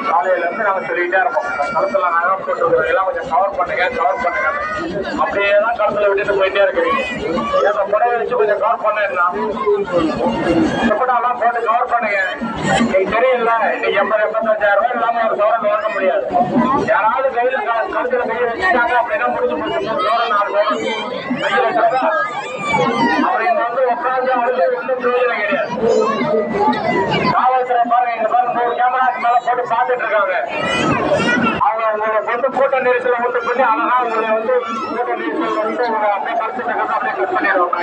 காலையிலேருந்து நாங்கள் சொல்லிக்கிட்டே இருப்போம், களத்தில் நகம் போட்டுருக்கிறோம் எல்லாம் கொஞ்சம் கவர் பண்ணுங்க அப்படியே தான் களத்தில் விட்டுட்டு போயிட்டே இருக்கிறீங்க. ஏன்னா புடவை வச்சு கொஞ்சம் கவர் பண்ணா எப்படாலாம் போட்டு கவர் பண்ணுங்க. இன்னைக்கு தெரியல, இன்னைக்கு 80,000-85,000 ரூபாய் இல்லாமல் ஒரு சவரன் வாங்க முடியாது. யாராவது கையில் கழுத்தில் கையை வச்சுட்டாங்க அப்படின்னா முடிஞ்சு போச்சு. 3 சவரன் 4 சவரன் கையில் வச்சாங்க அவங்க வந்து உட்காந்து அவங்களுக்கு ஒன்றும் பிரயோஜனம் கிடையாது. காவல்துறை பாருங்க, இங்க பாருங்க 100 கேமராக்கு மேல போட்டு பார்த்துட்டு இருக்காங்க. அவங்க உங்களை வந்து கூட்ட நெரிசலை உண்டு பண்ணி அழகா உங்களை வந்து கூட்ட நெரிசல் வந்து உங்களை அப்படியே கழிச்சுட்டு அப்படியே கட் பண்ணிடுவாங்க.